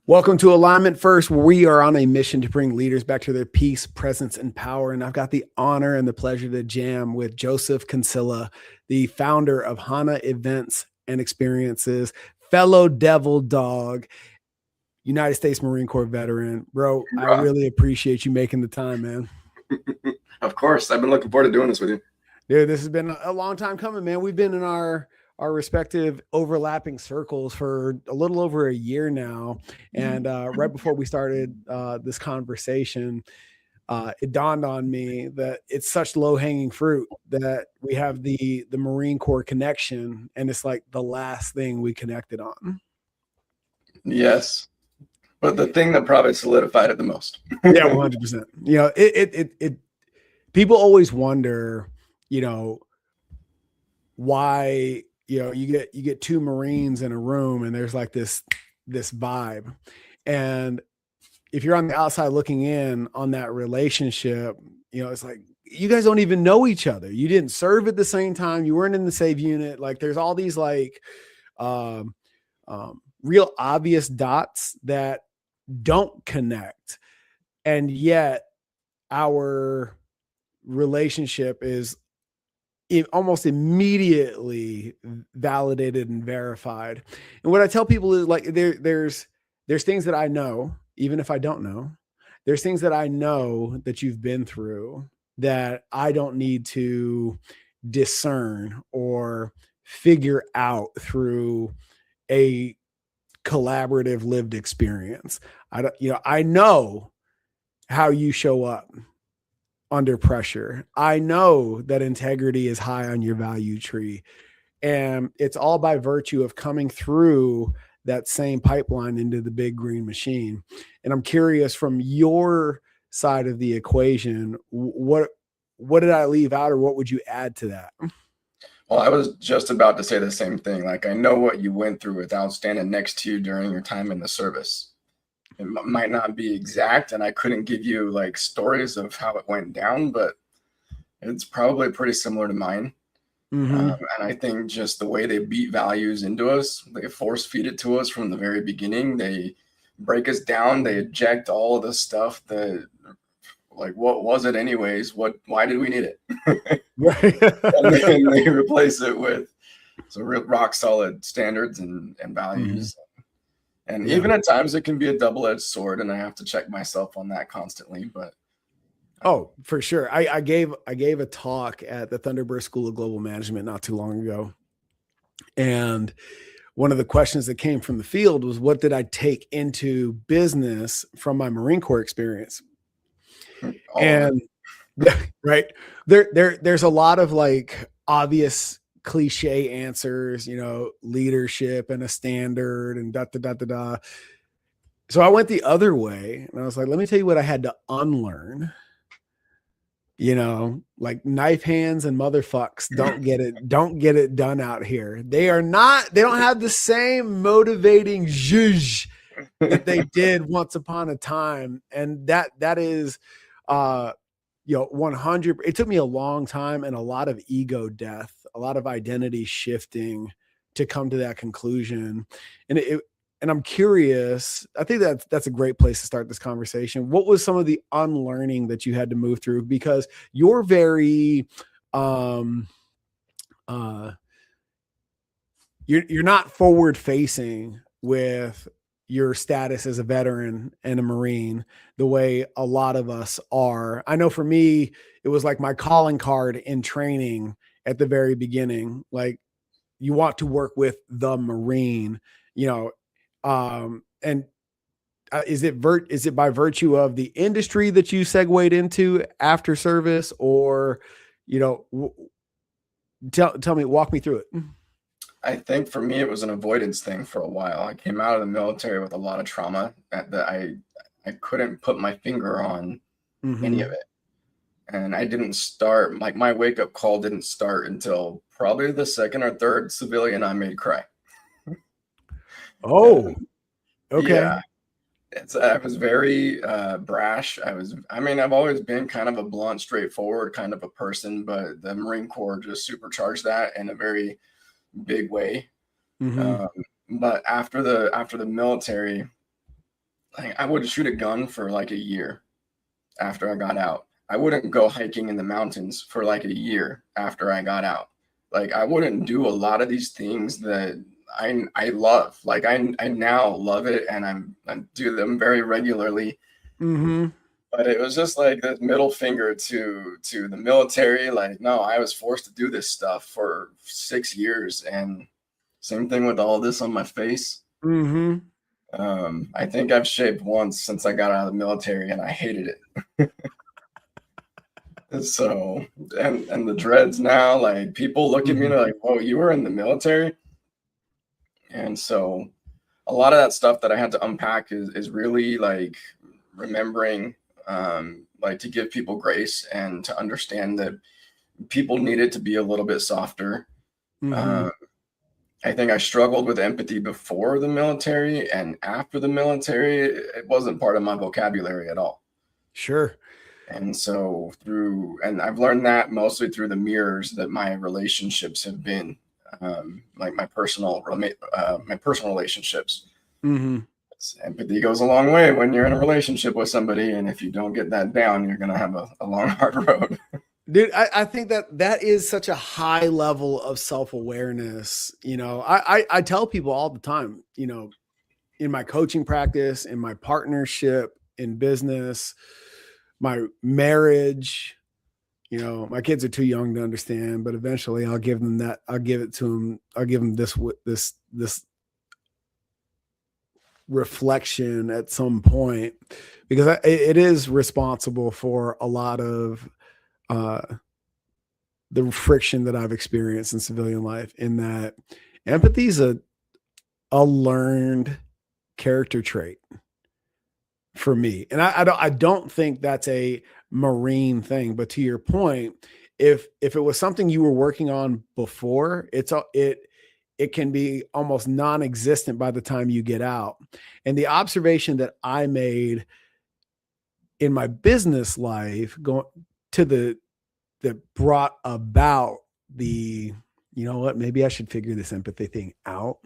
Welcome to Alignment First, where we are on a mission to bring leaders back to their peace, presence, and power. And I've got the honor and the pleasure to jam with Joseph Kinsella, the founder of Hana Events and Experiences, fellow devil dog, United States Marine Corps veteran. Bro, I really appreciate you making the time, man. Of course. I've been looking forward to doing this with you. Dude, this has been a long time coming, man. We've been in our respective overlapping circles for a little over a year now. And right before we started this conversation, it dawned on me that it's such low-hanging fruit that we have the Marine Corps connection, and it's like the last thing we connected on. Yes. But the thing that probably solidified it the most. Yeah, 100%. You know, it people always wonder, you know, why, you know, you get two Marines in a room and there's like this vibe. And if you're on the outside looking in on that relationship, you know, it's like, you guys don't even know each other. You didn't serve at the same time. You weren't in the same unit. Like there's all these like real obvious dots that don't connect. And yet our relationship is almost immediately validated and verified. And what I tell people is like, there's things that I know, even if I don't know, there's things that I know that you've been through that I don't need to discern or figure out through a collaborative lived experience. I know how you show up under pressure. I know that integrity is high on your value tree, and it's all by virtue of coming through that same pipeline into the big green machine. And I'm curious, from your side of the equation, what did I leave out, or what would you add to that? Well, I was just about to say the same thing. Like, I know what you went through without standing next to you during your time in the service. It might not be exact, and I couldn't give you like stories of how it went down, but it's probably pretty similar to mine. And I think just the way they beat values into us, they force feed it to us from the very beginning. They break us down. They eject all of the stuff that, like, what was it anyways? Why did we need it? Right. And then they replace it with some real rock solid standards and values. And even at times it can be a double-edged sword, and I have to check myself on that constantly. But oh, for sure. I gave a talk at the Thunderbird School of Global Management not too long ago. And one of the questions that came from the field was, what did I take into business from my Marine Corps experience? And right there's a lot of like obvious cliche answers, you know, leadership and a standard and da da da da da. So I went the other way, and I was like, let me tell you what I had to unlearn. You know, like knife hands and motherfucks don't get it done out here. They don't have the same motivating zhuzh that they did once upon a time. And that is, you know, 100. It took me a long time and a lot of ego death, a lot of identity shifting to come to that conclusion. And I'm curious, I think that's a great place to start this conversation. What was some of the unlearning that you had to move through? Because you're very, you're not forward facing with your status as a veteran and a Marine the way a lot of us are. I know for me, it was like my calling card in training at the very beginning. Like, you want to work with the Marine, you know, and is it by virtue of the industry that you segued into after service, or, you know, tell me, walk me through it. I think for me, it was an avoidance thing for a while. I came out of the military with a lot of trauma that I couldn't put my finger on any of it. And I didn't start, like, my wake-up call didn't start until probably the second or third civilian I made cry. Oh, okay. Yeah. I was very brash. I've always been kind of a blunt, straightforward kind of a person, but the Marine Corps just supercharged that in a very big way. But after the military, like I would shoot a gun for like a year after I got out. I wouldn't go hiking in the mountains for like a year after I got out. Like I wouldn't do a lot of these things that I love. Like I now love it, and I do them very regularly. Mm-hmm. But it was just like the middle finger to the military. Like, no, I was forced to do this stuff for 6 years, and same thing with all this on my face. Mm-hmm. I think I've shaved once since I got out of the military, and I hated it. So, and the dreads now, like people look at me and they're like, "Whoa, you were in the military?" And so, a lot of that stuff that I had to unpack is really like remembering, like to give people grace and to understand that people needed to be a little bit softer. Mm-hmm. Uh, I think I struggled with empathy before the military, and after the military, it wasn't part of my vocabulary at all. Sure. And so and I've learned that mostly through the mirrors that my relationships have been, like my personal relationships. Mm-hmm. Empathy goes a long way when you're in a relationship with somebody, and if you don't get that down, you're gonna have a long, hard road. Dude, I think that is such a high level of self-awareness. You know, I tell people all the time, you know, in my coaching practice, in my partnership, in business, my marriage, you know, my kids are too young to understand, but eventually I'll give them that. I'll give it to them. I'll give them this reflection at some point, because it is responsible for a lot of uh, the friction that I've experienced in civilian life, in that empathy is a learned character trait for me. And I don't think that's a Marine thing, but to your point, if it was something you were working on before, it can be almost non-existent by the time you get out. And the observation that I made in my business life going to that brought about the, you know what, maybe I should figure this empathy thing out,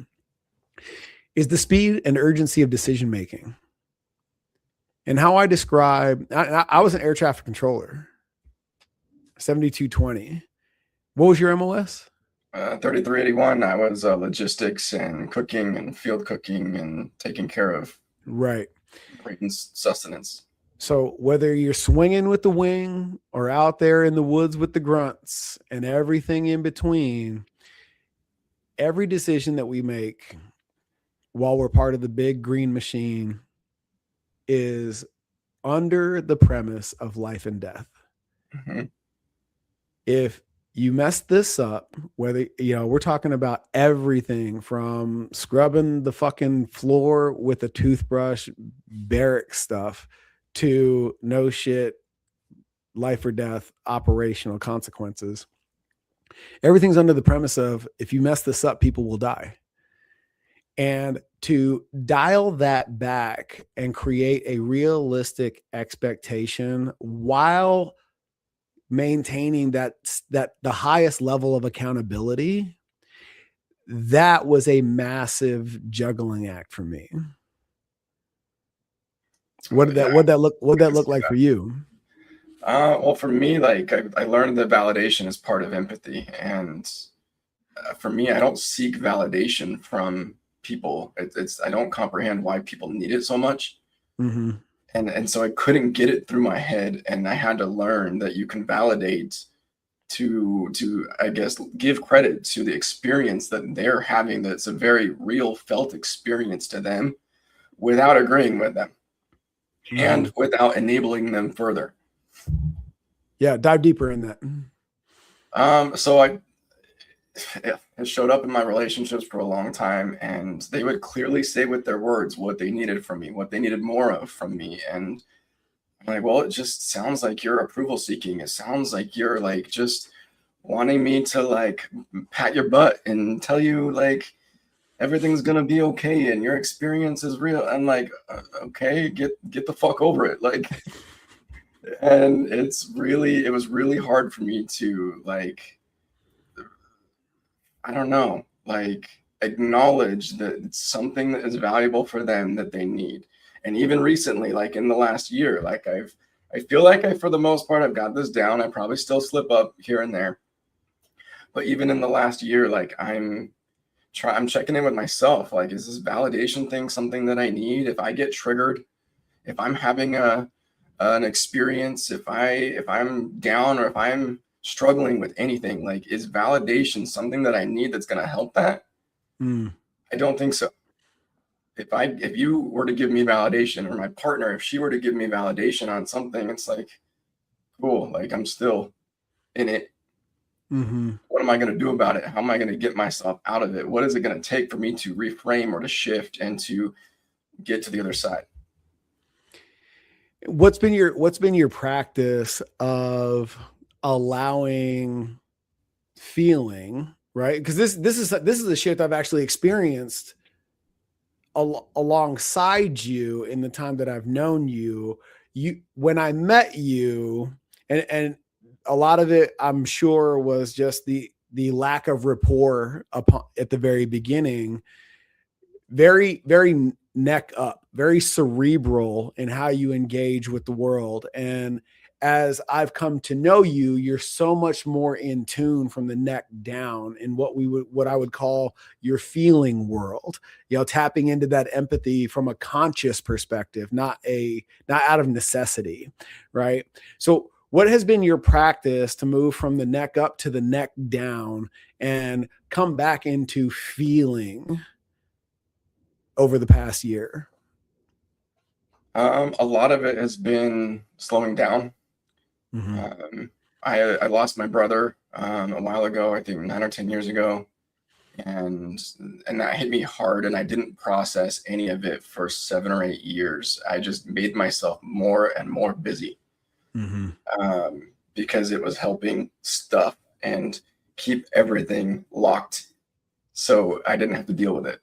is the speed and urgency of decision making. And how I describe, I was an air traffic controller, 7220. What was your MOS? 3381. I was logistics and cooking and field cooking and taking care of Right. sustenance. So whether you're swinging with the wing or out there in the woods with the grunts and everything in between, every decision that we make while we're part of the big green machine is under the premise of life and death. Mm-hmm. If you mess this up, whether, you know, we're talking about everything from scrubbing the fucking floor with a toothbrush, barrack stuff, to no shit, life or death, operational consequences. Everything's under the premise of, if you mess this up, people will die. And to dial that back and create a realistic expectation while maintaining that the highest level of accountability, that was a massive juggling act for me. What did that look like for you? Well, for me, like I learned that validation is part of empathy, and for me, I don't seek validation from people. It's I don't comprehend why people need it so much. Mm-hmm. And so I couldn't get it through my head, and I had to learn that you can validate to I guess give credit to the experience that they're having, that's a very real felt experience to them, without agreeing with them, Mm-hmm. and without enabling them further. Yeah, dive deeper in that. So it showed up in my relationships for a long time, and they would clearly say with their words what they needed from me, what they needed more of from me. And I'm like, well, it just sounds like you're approval seeking. It sounds like you're like just wanting me to like pat your butt and tell you like everything's gonna be okay and your experience is real. I'm like, okay, get the fuck over it. Like, and it was really hard for me to like, I don't know, like acknowledge that it's something that is valuable for them that they need. And even recently, like in the last year, like I feel like for the most part, I've got this down. I probably still slip up here and there. But even in the last year, like I'm checking in with myself. Like, is this validation thing something that I need? If I get triggered, if I'm having an experience, if I'm down or if I'm struggling with anything, like, is validation something that I need that's going to help that? I don't think so. If you were to give me validation, or my partner, if she were to give me validation on something, it's like, cool, like I'm still in it. What am I going to do about it? How am I going to get myself out of it? What is it going to take for me to reframe or to shift and to get to the other side? What's been your practice of allowing feeling, right? Because this is a shift I've actually experienced alongside you in the time that I've known you. When I met you, and a lot of it, I'm sure, was just the lack of rapport at the very beginning. Very, very neck up, very cerebral in how you engage with the world. And as I've come to know you, you're so much more in tune from the neck down in what I would call your feeling world, tapping into that empathy from a conscious perspective, not out of necessity. Right. So what has been your practice to move from the neck up to the neck down and come back into feeling over the past year? A lot of it has been slowing down. I lost my brother a while ago, I think 9 or 10 years ago, and that hit me hard, and I didn't process any of it for 7 or 8 years. I just made myself more and more busy because it was helping stuff and keep everything locked, so I didn't have to deal with it.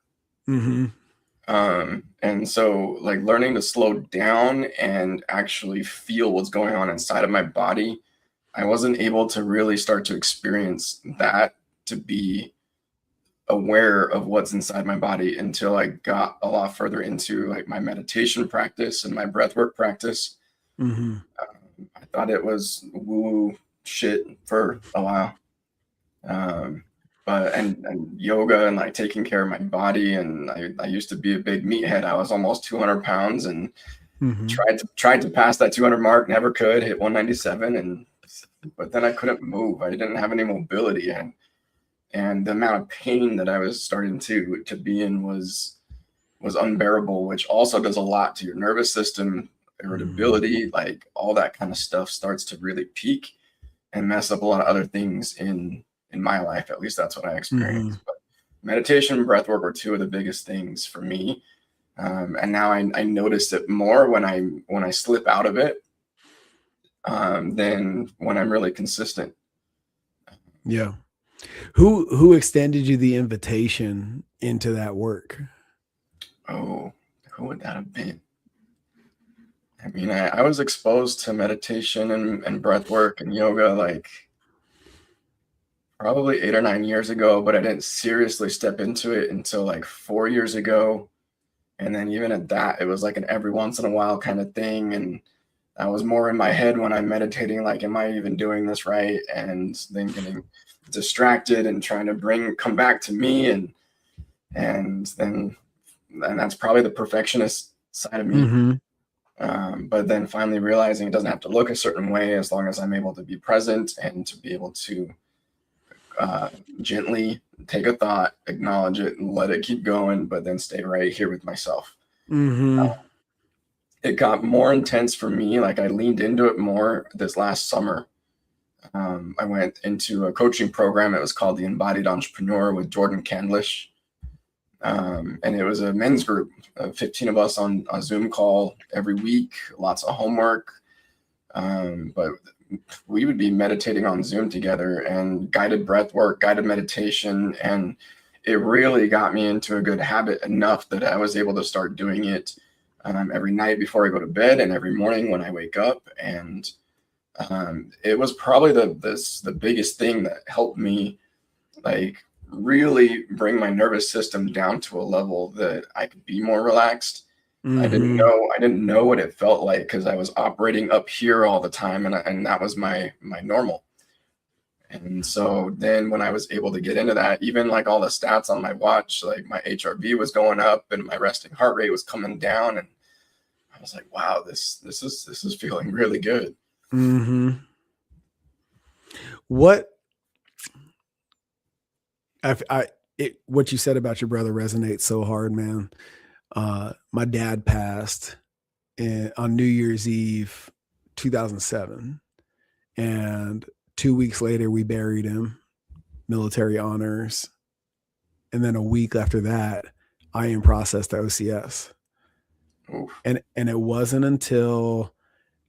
And so, like, learning to slow down and actually feel what's going on inside of my body, I wasn't able to really start to experience that, to be aware of what's inside my body, until I got a lot further into like my meditation practice and my breathwork practice. I thought it was woo shit for a while. But yoga and like taking care of my body. And I used to be a big meathead. I was almost 200 pounds and tried to pass that 200 mark, never could, hit 197. But then I couldn't move. I didn't have any mobility, and the amount of pain that I was starting to be in was unbearable, which also does a lot to your nervous system, irritability, like all that kind of stuff starts to really peak and mess up a lot of other things in my life. At least that's what I experienced. But meditation and breathwork were two of the biggest things for me. And now I notice it more when I slip out of it than when I'm really consistent. Yeah. Who extended you the invitation into that work? Oh, who would that have been? I mean, I was exposed to meditation and breath work and yoga like probably 8 or 9 years ago, but I didn't seriously step into it until like 4 years ago. And then even at that, it was like an every once in a while kind of thing. And I was more in my head when I'm meditating, like, am I even doing this right? And then getting distracted and trying to come back to me. And that's probably the perfectionist side of me. But then finally realizing it doesn't have to look a certain way as long as I'm able to be present and to be able to gently take a thought, acknowledge it, and let it keep going, but then stay right here with myself. It got more intense for me. Like, I leaned into it more this last summer. I went into a coaching program. It was called The Embodied Entrepreneur with Jordan Candlish. And it was a men's group of 15 of us on a Zoom call every week, lots of homework. But we would be meditating on Zoom together, and guided breath work, guided meditation. And it really got me into a good habit enough that I was able to start doing it every night before I go to bed and every morning when I wake up. And it was probably the biggest thing that helped me, like, really bring my nervous system down to a level that I could be more relaxed Mm-hmm. I didn't know what it felt like because I was operating up here all the time, and that was my normal. And so then when I was able to get into that, even like all the stats on my watch, like my HRV was going up and my resting heart rate was coming down, and I was like, wow, this is feeling really good. Mm-hmm. What what you said about your brother resonates so hard, man. My dad passed on New Year's Eve, 2007, and 2 weeks later we buried him, military honors, and then a week after that, I am processed to OCS. Oof. And it wasn't until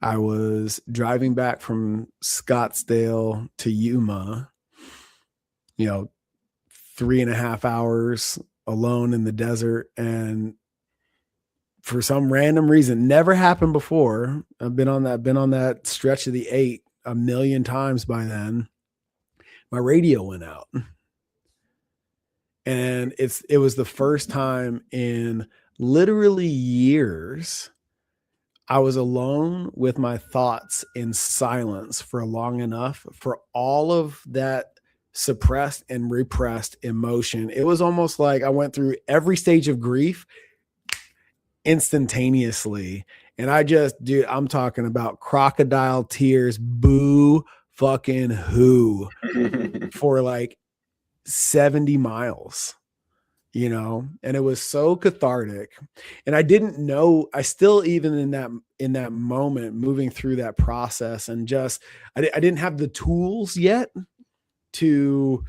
I was driving back from Scottsdale to Yuma, 3.5 hours alone in the desert. And for some random reason, never happened before. I've been on that stretch of the 8 a million times by then. My radio went out. And it was the first time in literally years I was alone with my thoughts in silence for long enough for all of that suppressed and repressed emotion. It was almost like I went through every stage of grief instantaneously. And dude, I'm talking about crocodile tears, boo fucking who, for like 70 miles. And it was so cathartic. And I didn't know, I still, even in that moment, moving through that process, and just I didn't have the tools yet to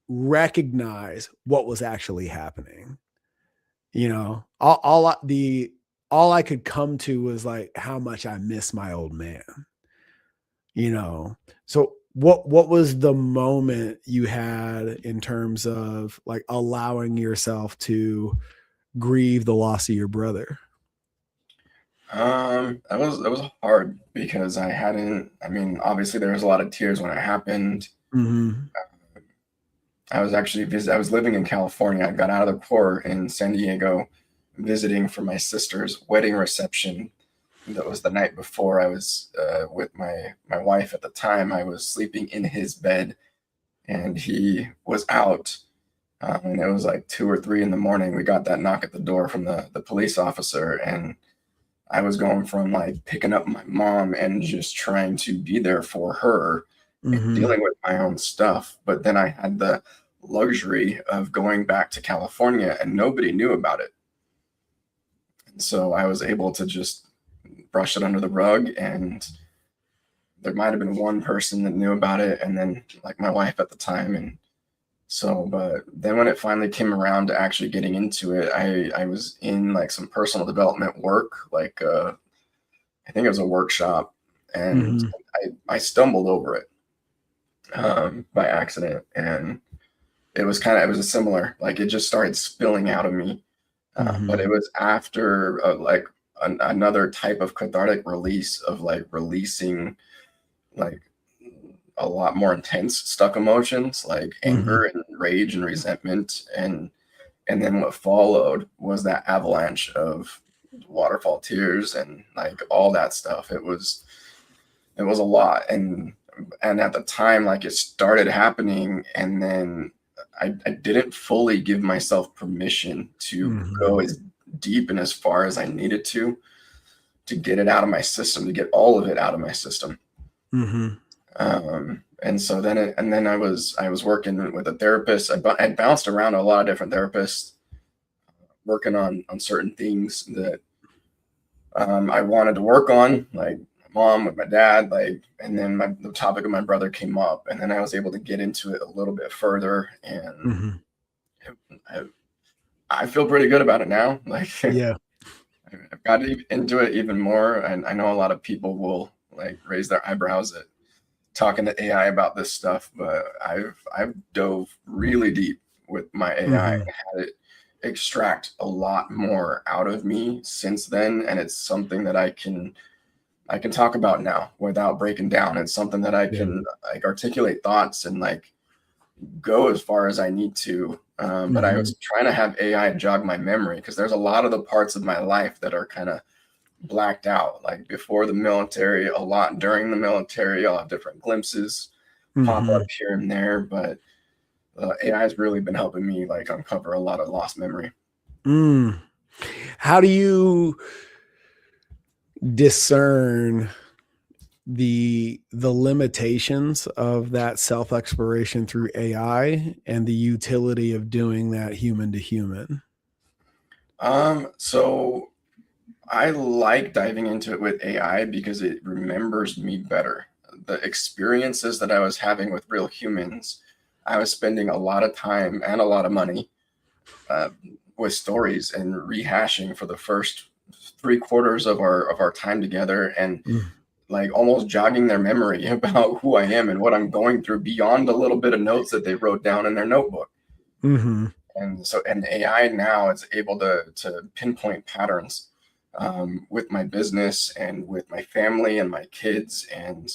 recognize what was actually happening. All I could come to was like how much I miss my old man. So what was the moment you had in terms of like allowing yourself to grieve the loss of your brother? That was hard because I mean, obviously there was a lot of tears when it happened. Mm-hmm. I was living in California. I got out of the Corps in San Diego, visiting for my sister's wedding reception. That was the night before. I was with my wife at the time. I was sleeping in his bed, and he was out. And it was like 2 or 3 in the morning. We got that knock at the door from the police officer, and I was going from like picking up my mom and just trying to be there for her and Mm-hmm. dealing with my own stuff. But then I had the luxury of going back to California and nobody knew about it. And so I was able to just brush it under the rug, and there might have been one person that knew about it, and then like my wife at the time. And so, but then when it finally came around to actually getting into it, I was in like some personal development work, like I think it was a workshop, and Mm-hmm. I stumbled over it by accident, and it was a similar, like it just started spilling out of me. But Mm-hmm. it was after like another type of cathartic release of like releasing like a lot more intense stuck emotions like Mm-hmm. anger and rage and resentment, and then what followed was that avalanche of waterfall tears and like all that stuff. It was a lot, and at the time, like it started happening, and then I didn't fully give myself permission to Mm-hmm. go as deep and as far as I needed to get it out of my system, to get all of it out of my system. Mm-hmm. And so then I was working with a therapist. I bounced around a lot of different therapists, working on certain things that I wanted to work on, like my mom with my dad, like, and then the topic of my brother came up, and then I was able to get into it a little bit further, and Mm-hmm. I, I feel pretty good about it now. Like Yeah. I've got into it even more, and I know a lot of people will like raise their eyebrows at talking to AI about this stuff, but I've dove really deep with my AI and Mm-hmm. had it extract a lot more out of me since then, and it's something that I can talk about now without breaking down. It's something that I Yeah. can like articulate thoughts and like go as far as I need to But I was trying to have AI jog my memory, because there's a lot of the parts of my life that are kind of blacked out. Like before the military, a lot during the military, I'll have different glimpses pop up here and there. But AI has really been helping me like uncover a lot of lost memory. How do you discern the limitations of that self-exploration through AI and the utility of doing that human to human? So I like diving into it with AI because it remembers me better. The experiences that I was having with real humans, I was spending a lot of time and a lot of money with stories and rehashing for the first 3/4 of our time together, and like almost jogging their memory about who I am and what I'm going through beyond a little bit of notes that they wrote down in their notebook. And so, and AI now is able to pinpoint patterns with my business and with my family and my kids, and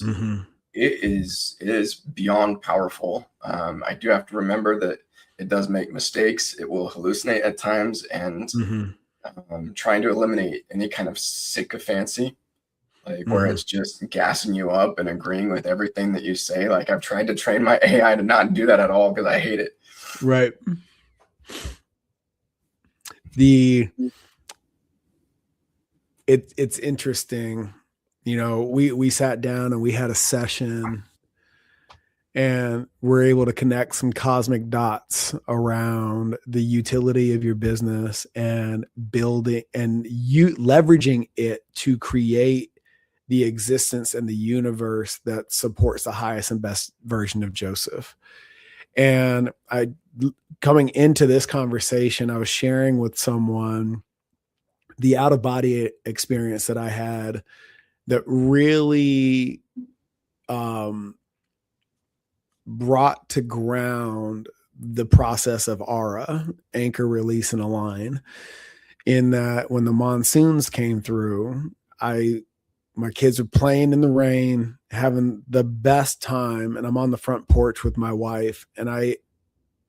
it is beyond powerful. I do have to remember that it does make mistakes. It will hallucinate at times, and trying to eliminate any kind of sycophancy, like where it's just gassing you up and agreeing with everything that you say. Like I've tried to train my AI to not do that at all, because I hate it. Right. It's interesting. You know, we sat down and we had a session, and we're able to connect some cosmic dots around the utility of your business and building and you leveraging it to create the existence and the universe that supports the highest and best version of Joseph. And coming into this conversation, I was sharing with someone the out of body experience that I had that really brought to ground the process of ARA, anchor, release, and align. In that, when the monsoons came through, my kids were playing in the rain, having the best time, and I'm on the front porch with my wife, and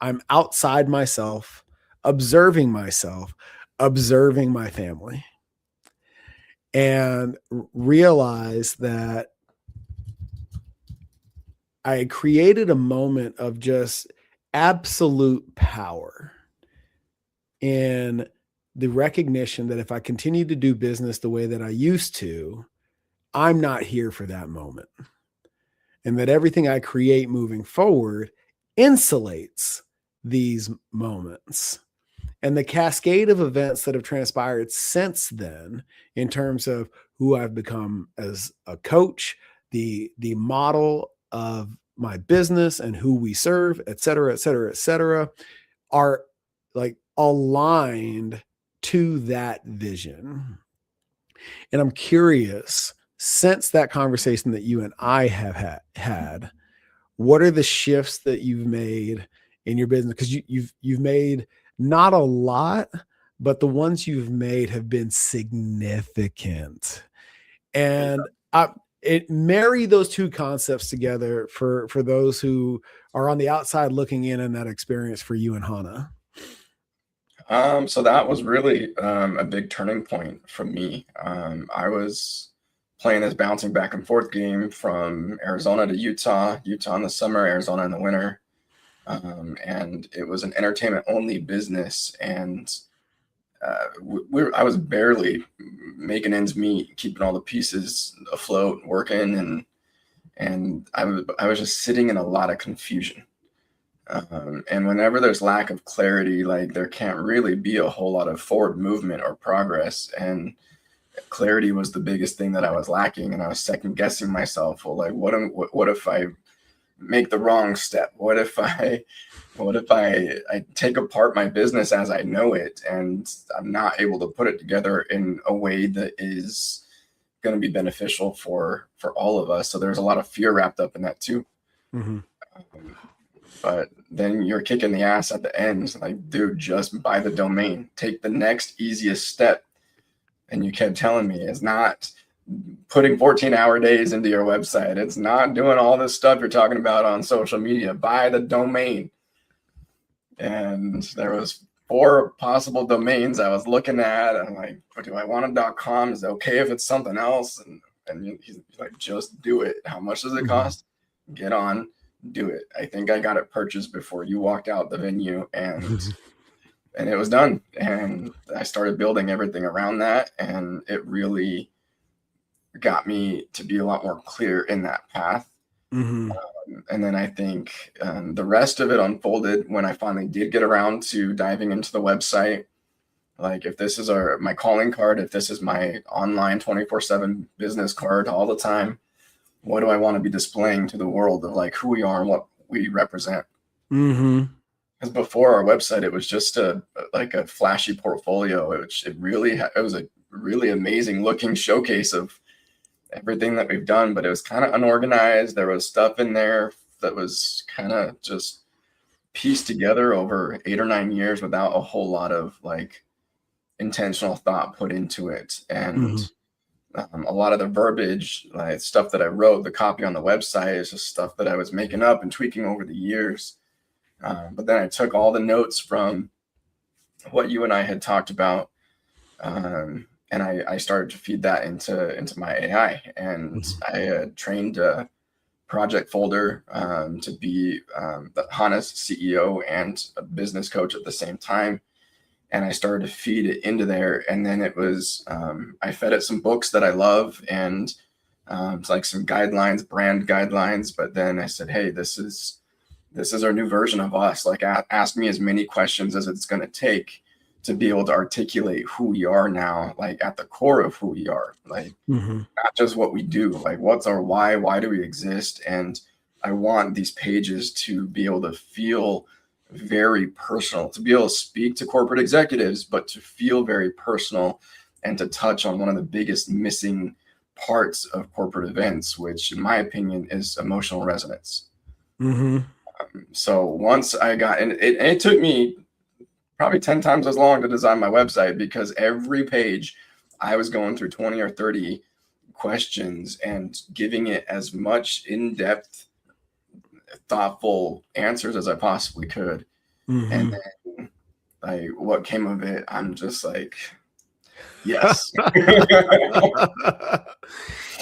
I'm outside myself, observing my family, and realize that I created a moment of just absolute power in the recognition that if I continue to do business the way that I used to, I'm not here for that moment. And that everything I create moving forward insulates these moments. And the cascade of events that have transpired since then, in terms of who I've become as a coach, the model of my business and who we serve, et cetera, are like aligned to that vision. And I'm curious, since that conversation that you and I have had, what are the shifts that you've made in your business? Because you've made not a lot, but the ones you've made have been significant. And marry those two concepts together for those who are on the outside looking in that experience for you and Hana. So that was really a big turning point for me. I was playing this bouncing back and forth game from Arizona to Utah in the summer, Arizona in the winter. And it was an entertainment only business. And I was barely making ends meet, keeping all the pieces afloat, working. And I was just sitting in a lot of confusion. And whenever there's lack of clarity, like there can't really be a whole lot of forward movement or progress. And clarity was the biggest thing that I was lacking. And I was second guessing myself. Well, like, what if I make the wrong step? What if I take apart my business as I know it, and I'm not able to put it together in a way that is going to be beneficial for all of us? So there's a lot of fear wrapped up in that too. But then you're kicking the ass at the end. Like, dude, just buy the domain, take the next easiest step. And you kept telling me it's not putting 14-hour days into your website. It's not doing all this stuff you're talking about on social media. Buy the domain. and there was 4 possible domains I was looking at. I'm like, do I want a .com? Is it okay if it's something else? And he's like, just do it. How much does it cost? Get on, do it. I think I got it purchased before you walked out the venue, and it was done. And I started building everything around that, and it really got me to be a lot more clear in that path. And then I think the rest of it unfolded when I finally did get around to diving into the website. Like, if this is my calling card, if this is my online 24/7 business card all the time, what do I want to be displaying to the world of like who we are and what we represent? Because before our website, it was just a flashy portfolio. It was a really amazing looking showcase of everything that we've done, but it was kind of unorganized. There was stuff in there that was kind of just pieced together over 8 or 9 years without a whole lot of like intentional thought put into it. And a lot of the verbiage, like stuff that I wrote, the copy on the website, is just stuff that I was making up and tweaking over the years. But then I took all the notes from what you and I had talked about, and I started to feed that into my AI, and I trained a project folder to be the Hana's CEO and a business coach at the same time. And I started to feed it into there. And then it was, I fed it some books that I love, and it's like some guidelines, brand guidelines. But then I said, hey, this is our new version of us. Like, ask me as many questions as it's going to take to be able to articulate who we are now, like at the core of who we are, like not just what we do, like what's our why do we exist? And I want these pages to be able to feel very personal, to be able to speak to corporate executives, but to feel very personal and to touch on one of the biggest missing parts of corporate events, which in my opinion is emotional resonance. So once I got, and it took me probably 10 times as long to design my website, because every page I was going through 20 or 30 questions and giving it as much in-depth, thoughtful answers as I possibly could. And then like what came of it, I'm just like, yes.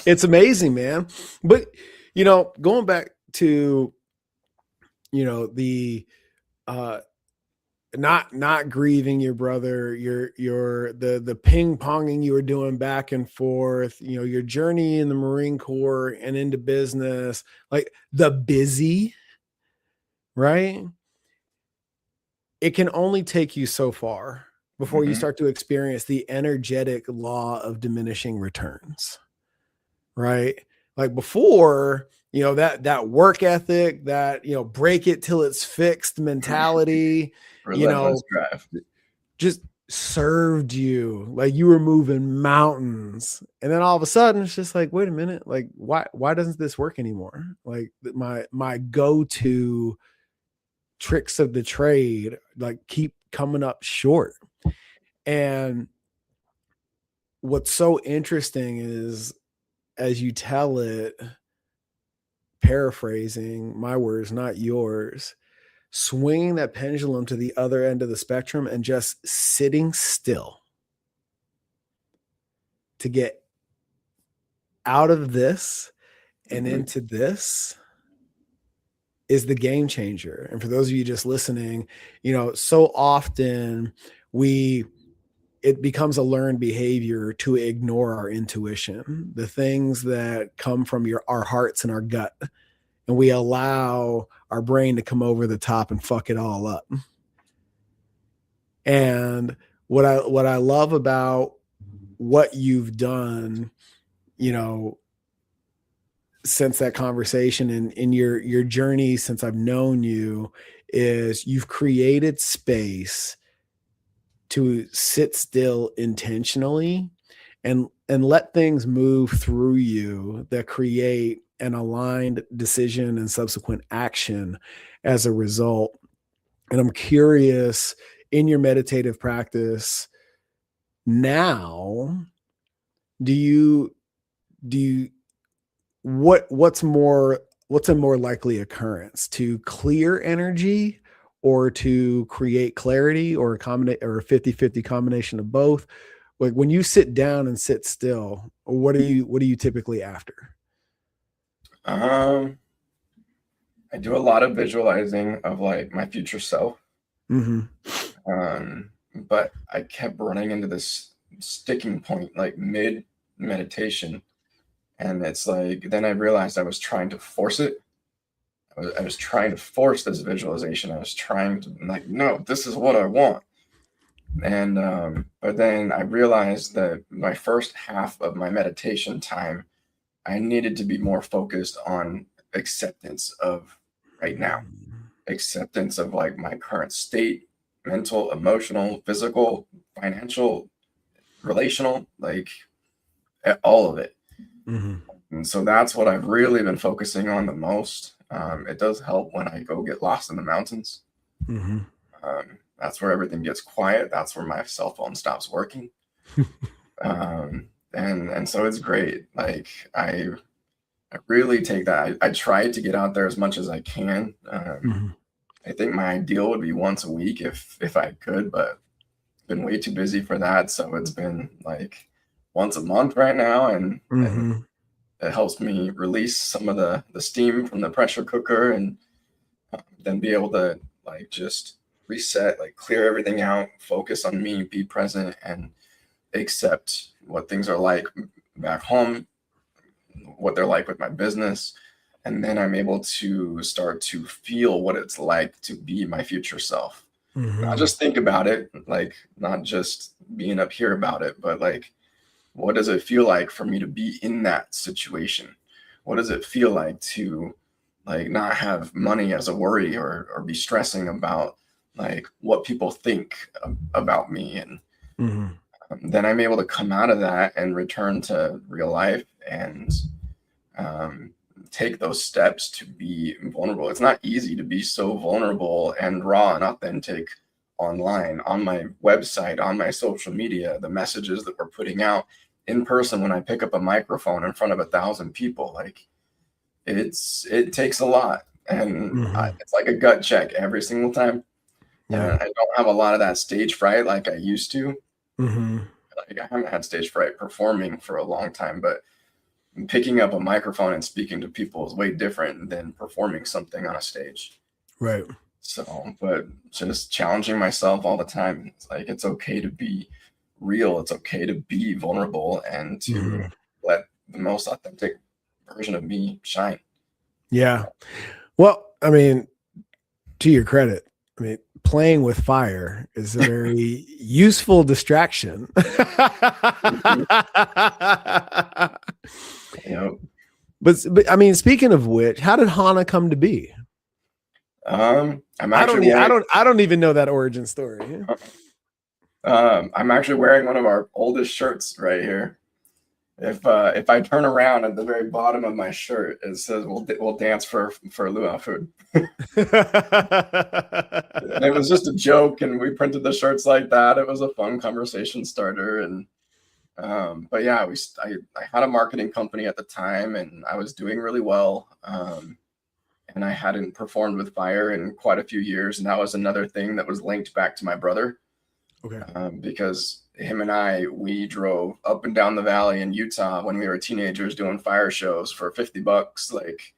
It's amazing, man. But going back to the not grieving your brother, the ping ponging you were doing back and forth, your journey in the Marine Corps and into business, like the busy, right? It can only take you so far before you start to experience the energetic law of diminishing returns, right? Like before, that work ethic, that, break it till it's fixed mentality, Relentless drive just served you. Like you were moving mountains. And then all of a sudden it's just like, wait a minute, like why doesn't this work anymore? Like my go-to tricks of the trade like keep coming up short. And what's so interesting is, as you tell it, paraphrasing my words, not yours, swinging that pendulum to the other end of the spectrum and just sitting still to get out of this and into this is the game changer. And for those of you just listening, so often it becomes a learned behavior to ignore our intuition, the things that come from our hearts and our gut. And we allow our brain to come over the top and fuck it all up. And what I love about what you've done, since that conversation and in your journey since I've known you, is you've created space to sit still intentionally and let things move through you that create an aligned decision and subsequent action as a result. And I'm curious, in your meditative practice now, what's a more likely occurrence, to clear energy or to create clarity, or a 50-50 combination of both? Like when you sit down and sit still, what are you typically after? I do a lot of visualizing of like my future self. Mm-hmm. But I kept running into this sticking point like mid meditation. And it's like, then I realized I was trying to force it. I was trying to force this visualization. I was trying to, like, no, this is what I want. And, but then I realized that my first half of my meditation time, I needed to be more focused on acceptance of right now, acceptance of like my current state, mental, emotional, physical, financial, relational, like all of it. Mm-hmm. And so that's what I've really been focusing on the most. It does help when I go get lost in the mountains. Mm-hmm. That's where everything gets quiet. That's where my cell phone stops working. And so it's great. Like I really take that. I try to get out there as much as I can. Mm-hmm. I think my ideal would be once a week if I could, but I've been way too busy for that. So it's been like once a month right now, and Mm-hmm. it helps me release some of the steam from the pressure cooker, and then be able to like just reset, like clear everything out, focus on me, be present, and accept what things are like back home, what they're like with my business. And then I'm able to start to feel what it's like to be my future self. Not Mm-hmm. just think about it, like not just being up here about it, but like, what does it feel like for me to be in that situation? What does it feel like to like not have money as a worry, or be stressing about like what people think about me? And Mm-hmm. then I'm able to come out of that and return to real life, and um, take those steps to be vulnerable. It's not easy to be so vulnerable and raw and authentic online, on my website, on my social media, the messages that we're putting out in person. When I pick up a microphone in front of 1,000 people, like it takes a lot, and Mm-hmm. it's like a gut check every single time. Yeah. I don't have a lot of that stage fright like I used to. Mm-hmm. Like I haven't had stage fright performing for a long time, but picking up a microphone and speaking to people is way different than performing something on a stage. Right. So, but just challenging myself all the time. It's like, it's okay to be real. It's okay to be vulnerable, and to Mm-hmm. let the most authentic version of me shine. Yeah. Well, I mean, to your credit, I mean, playing with fire is a very useful distraction. Mhm. You know, But I mean, speaking of which, how did Hana come to be? I'm actually wearing, I don't even know that origin story. I'm actually wearing one of our oldest shirts right here. If I turn around, at the very bottom of my shirt, it says we'll dance for luau food. And it was just a joke, and we printed the shirts like that. It was a fun conversation starter. And but yeah, I had a marketing company at the time, and I was doing really well. And I hadn't performed with fire in quite a few years, and that was another thing that was linked back to my brother. Okay. Because him and we drove up and down the valley in Utah when we were teenagers doing fire shows for $50. Like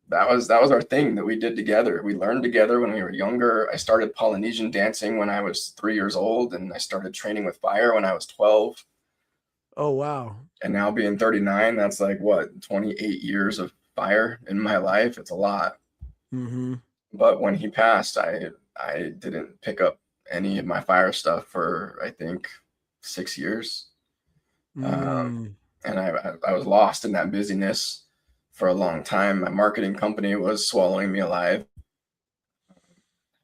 that was our thing that we did together. We learned together when we were younger. I started Polynesian dancing when I was 3 years old, and I started training with fire when I was 12. Oh wow. And now being 39, that's like what, 28 years of fire in my life. It's a lot. Mm-hmm. But when he passed, I didn't pick up any of my fire stuff for I think 6 years. Mm. And I was lost in that busyness for a long time. My marketing company was swallowing me alive.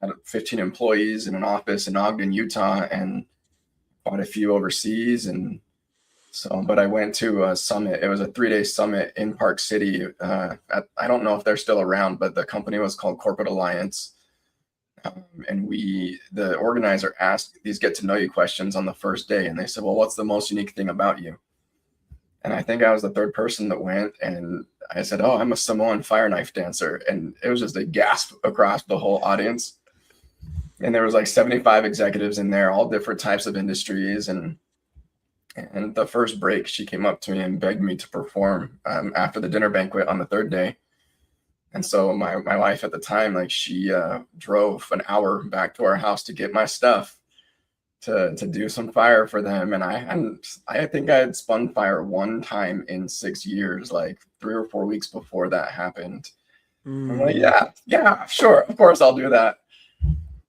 I had 15 employees in an office in Ogden, Utah, and quite a few overseas. And so, but I went to a summit. It was a 3-day summit in Park City. I don't know if they're still around, but the company was called Corporate Alliance. And the organizer asked these get to know you questions on the first day. And they said, well, what's the most unique thing about you? And I think I was the third person that went, and I said, oh, I'm a Samoan fire knife dancer. And it was just a gasp across the whole audience. And there was like 75 executives in there, all different types of industries. And the first break, she came up to me and begged me to perform after the dinner banquet on the third day. And so my wife at the time, like she drove an hour back to our house to get my stuff to do some fire for them. And I think I had spun fire one time in 6 years, like 3 or 4 weeks before that happened. I'm like, yeah, sure, of course I'll do that.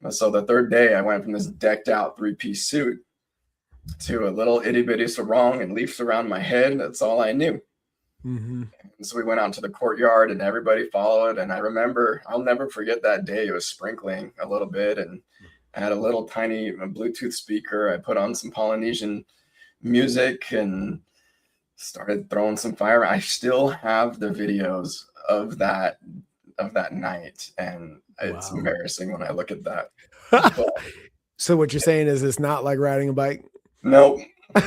So the third day, I went from this decked out 3-piece suit to a little itty bitty sarong and leaves around my head. That's all I knew. And so we went out to the courtyard and everybody followed. And I remember, I'll never forget that day. It was sprinkling a little bit, and I had a little tiny Bluetooth speaker. I put on some Polynesian music and started throwing some fire. I still have the videos of that night, and it's embarrassing when I look at that. But, so what you're saying is it's not like riding a bike? Nope. I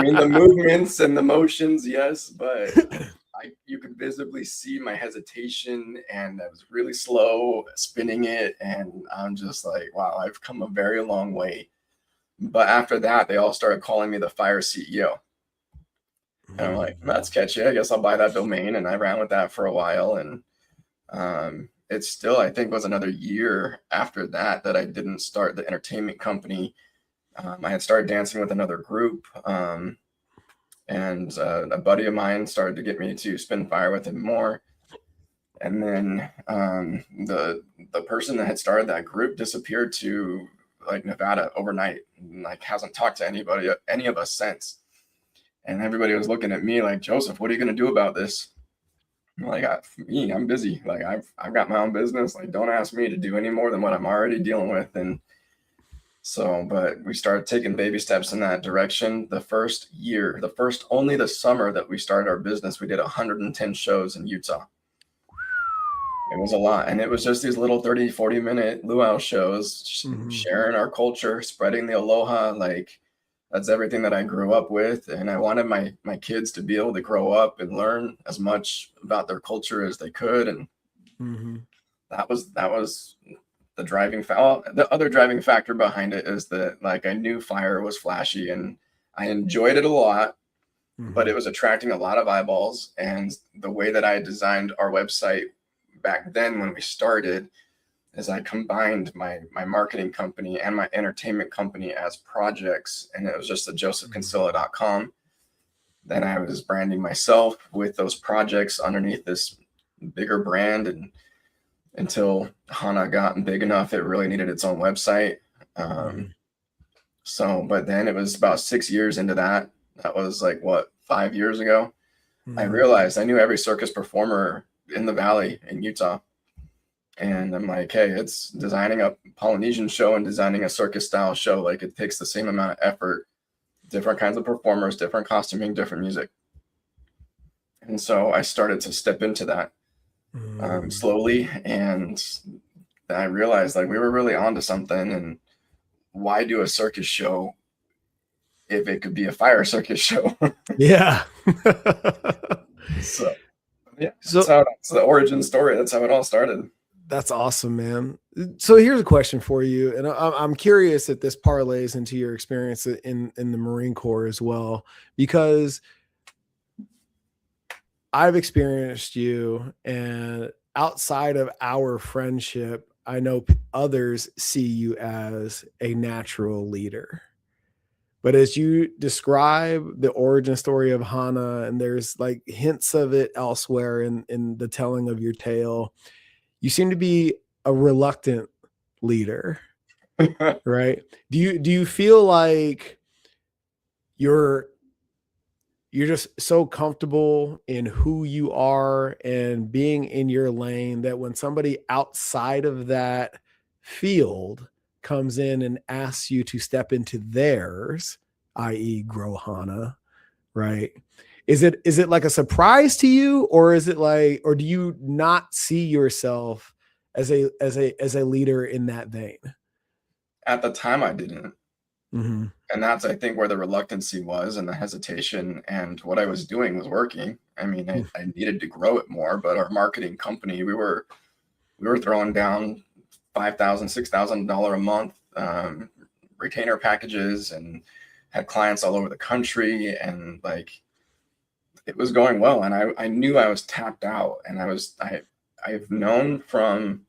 mean, the movements and the motions, yes, but you could visibly see my hesitation, and I was really slow spinning it, and I'm just like, wow, I've come a very long way. But after that, they all started calling me the Fire CEO. And I'm like, that's catchy. I guess I'll buy that domain. And I ran with that for a while. And it still, I think, was another year after that I didn't start the entertainment company. I had started dancing with another group. And a buddy of mine started to get me to spin fire with him more. And then the person that had started that group disappeared to like Nevada overnight, and like hasn't talked to any of us since. And everybody was looking at me like, Joseph, what are you going to do about this? I'm like, I'm busy. Like I've got my own business. Like, don't ask me to do any more than what I'm already dealing with. And so, but we started taking baby steps in that direction. The first year, only the summer that we started our business, we did 110 shows in Utah. It was a lot. And it was just these little 30, 40-minute luau shows, sharing our culture, spreading the aloha. Like, that's everything that I grew up with. And I wanted my kids to be able to grow up and learn as much about their culture as they could. And that was the driving the other driving factor behind it is that, like, I knew fire was flashy and I enjoyed it a lot, but it was attracting a lot of eyeballs. And the way that I designed our website back then when we started is I combined my marketing company and my entertainment company as projects, and it was just the josephkinsella.com. Then I was branding myself with those projects underneath this bigger brand, and until Hana got big enough, it really needed its own website. But then it was about 6 years into that. That was like, 5 years ago. I realized I knew every circus performer in the Valley in Utah. And I'm like, hey, it's designing a Polynesian show and designing a circus style show. Like, it takes the same amount of effort, different kinds of performers, different costuming, different music. And so I started to step into that slowly. And then I realized, like, we were really onto something. And why do a circus show if it could be a fire circus show? Yeah. So that's the origin story. That's how it all started. That's awesome, man. So here's a question for you. And I'm curious if this parlays into your experience in the Marine Corps as well, because I've experienced you, and outside of our friendship, I know others see you as a natural leader. But as you describe the origin story of Hana, and there's like hints of it elsewhere in the telling of your tale, you seem to be a reluctant leader, right? Do you feel like you're just so comfortable in who you are and being in your lane that when somebody outside of that field comes in and asks you to step into theirs, i.e. grow Hana, right? Is it like a surprise to you, or is it like, or do you not see yourself as a leader in that vein? At the time, I didn't. And that's, I think, where the reluctancy was and the hesitation, and what I was doing was working. I mean, I needed to grow it more, but our marketing company, we were we were throwing down $5,000, $6,000 a month retainer packages, and had clients all over the country, and like it was going well. And I knew I was tapped out, and I've known from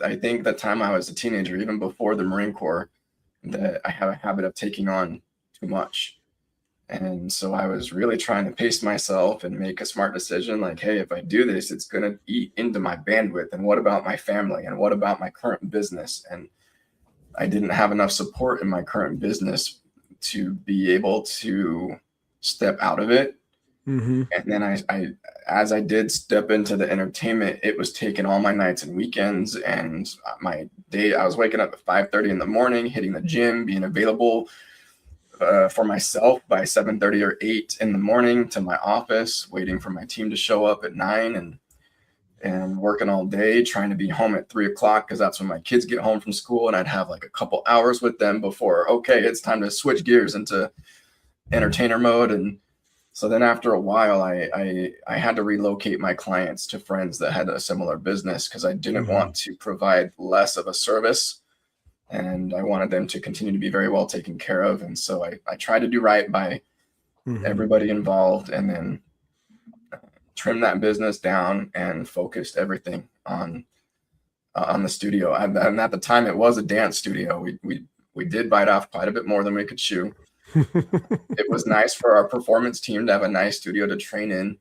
I think the time I was a teenager, even before the Marine Corps, that I have a habit of taking on too much. And so I was really trying to pace myself and make a smart decision. Like, hey, if I do this, it's going to eat into my bandwidth. And what about my family? And what about my current business? And I didn't have enough support in my current business to be able to step out of it. Mm-hmm. And then as I did step into the entertainment, it was taking all my nights and weekends, and my day. I was waking up at 5:30 in the morning, hitting the gym, being available for myself by 7:30 or 8 in the morning to my office, waiting for my team to show up at 9, and working all day, trying to be home at 3 o'clock because that's when my kids get home from school, and I'd have like a couple hours with them before, okay, it's time to switch gears into entertainer mode. And so then after a while, I had to relocate my clients to friends that had a similar business because I didn't want to provide less of a service, and I wanted them to continue to be very well taken care of. And so I tried to do right by everybody involved, and then trim that business down and focused everything on the studio. And at the time, it was a dance studio. We did bite off quite a bit more than we could chew. It was nice for our performance team to have a nice studio to train in,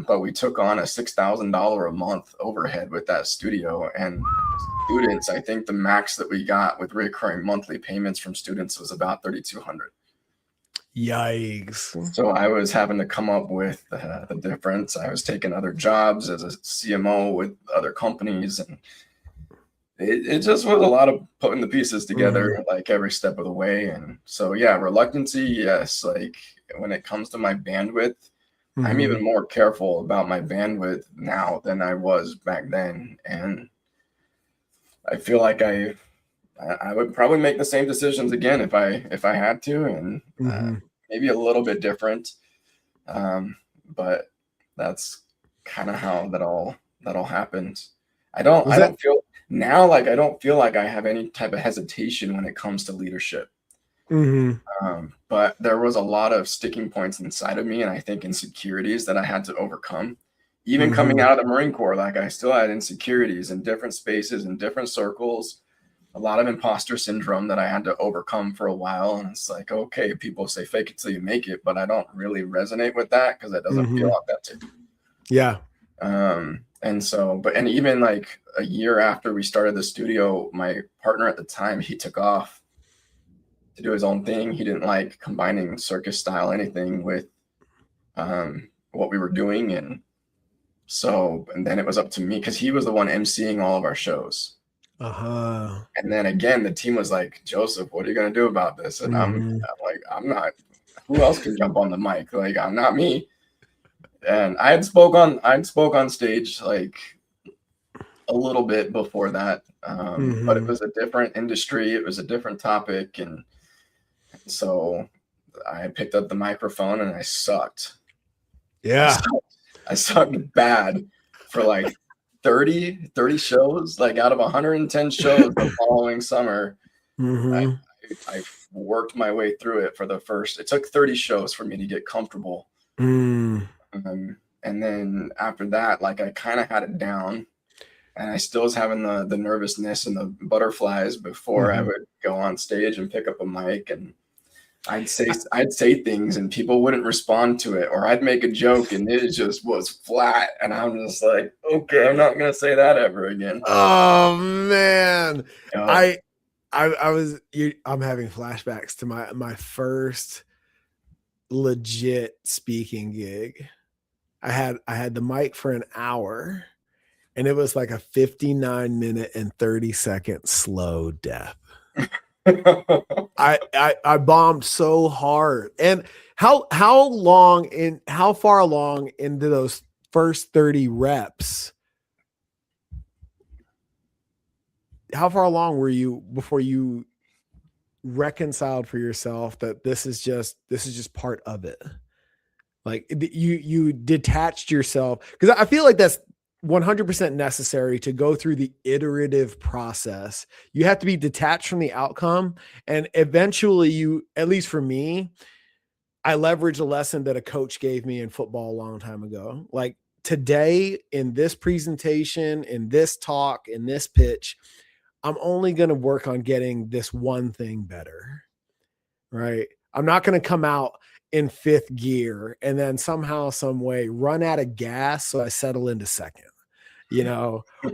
but we took on a $6,000 a month overhead with that studio. And students, I think the max that we got with recurring monthly payments from students was about $3,200. Yikes. So I was having to come up with the difference. I was taking other jobs as a CMO with other companies, and it just was a lot of putting the pieces together, like every step of the way. And so, yeah, reluctancy, yes. Like when it comes to my bandwidth, I'm even more careful about my bandwidth now than I was back then. And I feel like I would probably make the same decisions again if I had to, and maybe a little bit different. But that's kind of how that all happened. I don't feel now like I don't feel like I have any type of hesitation when it comes to leadership. But there was a lot of sticking points inside of me, and I think insecurities that I had to overcome. Even coming out of the Marine Corps, like I still had insecurities in different spaces and different circles, a lot of imposter syndrome that I had to overcome for a while. And it's like, okay, people say fake it till you make it, but I don't really resonate with that because it doesn't feel authentic. Yeah. And so, and even like a year after we started the studio, my partner at the time, he took off to do his own thing. He didn't like combining circus style anything with what we were doing. And so, and then it was up to me because he was the one emceeing all of our shows. And then again, the team was like, Joseph, what are you going to do about this? And I'm like, I'm not, who else can jump on the mic? Like, I'm not me. And I spoke on stage like a little bit before that, but it was a different industry. It was a different topic. And so I picked up the microphone and I sucked. Yeah. I sucked bad for like 30 shows, like out of 110 shows the following summer. I worked my way through it it took 30 shows for me to get comfortable. And then after that, like I kind of had it down, and I still was having the nervousness and the butterflies before I would go on stage and pick up a mic, and I'd say things and people wouldn't respond to it, or I'd make a joke and it just was flat, and I'm just like, okay, I'm not gonna say that ever again. Oh man, I'm having flashbacks to my first legit speaking gig. I had the mic for an hour, and it was like a 59-minute and 30-second slow death. I bombed so hard. And how far along into those first 30 reps? How far along were you before you reconciled for yourself that this is just part of it? Like you detached yourself, because I feel like that's 100% necessary to go through the iterative process. You have to be detached from the outcome. And eventually you, at least for me, I leverage a lesson that a coach gave me in football a long time ago. Like today in this presentation, in this talk, in this pitch, I'm only going to work on getting this one thing better, right? I'm not going to come out in fifth gear and then somehow, some way run out of gas. So I settle into second,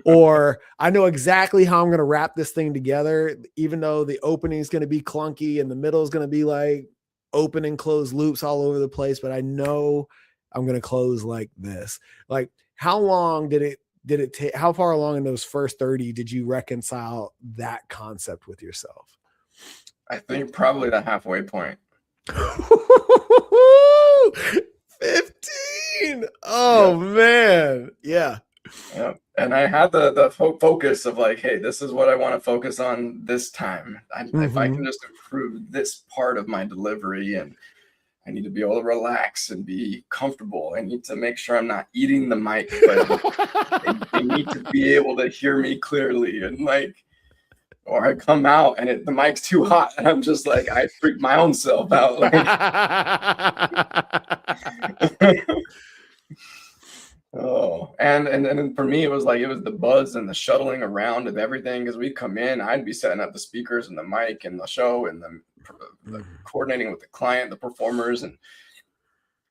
or I know exactly how I'm going to wrap this thing together, even though the opening is going to be clunky and the middle is going to be like open and close loops all over the place. But I know I'm going to close like this. Like how long did it take? How far along in those first 30 did you reconcile that concept with yourself? I think probably the halfway point. 15. Oh yeah. Man. Yeah. Yeah. And I had the focus of like, hey, this is what I want to focus on this time. If I can just improve this part of my delivery, and I need to be able to relax and be comfortable. I need to make sure I'm not eating the mic, but they need to be able to hear me clearly. And like, or I come out and the mic's too hot and I'm just like, I freak my own self out. Like, oh, and then for me, it was the buzz and the shuttling around of everything. Because we'd come in, I'd be setting up the speakers and the mic and the show and the coordinating with the client, the performers. And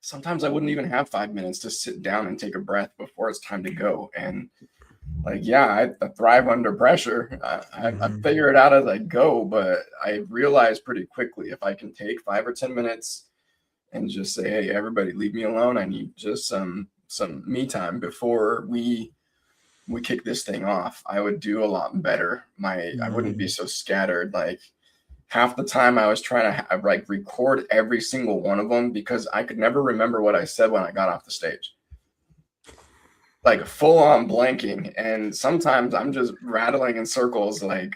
sometimes I wouldn't even have 5 minutes to sit down and take a breath before it's time to go. And like, yeah, I thrive under pressure. I figure it out as I go, but I realized pretty quickly if I can take 5 or 10 minutes and just say, hey, everybody, leave me alone. I need just some me time before we kick this thing off. I would do a lot better. I wouldn't be so scattered. Like half the time I was trying to record every single one of them because I could never remember what I said when I got off the stage. Like full on blanking. And sometimes I'm just rattling in circles. Like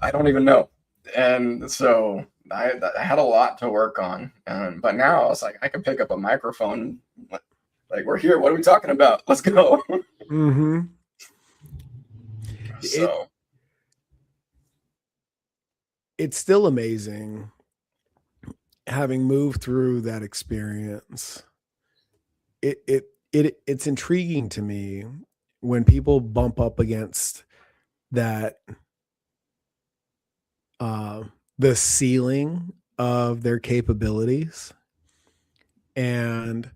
I don't even know. And so I had a lot to work on. But now I was like, I could pick up a microphone. Like, we're here. What are we talking about? Let's go. So it's still amazing having moved through that experience. It's intriguing to me when people bump up against that, the ceiling of their capabilities, and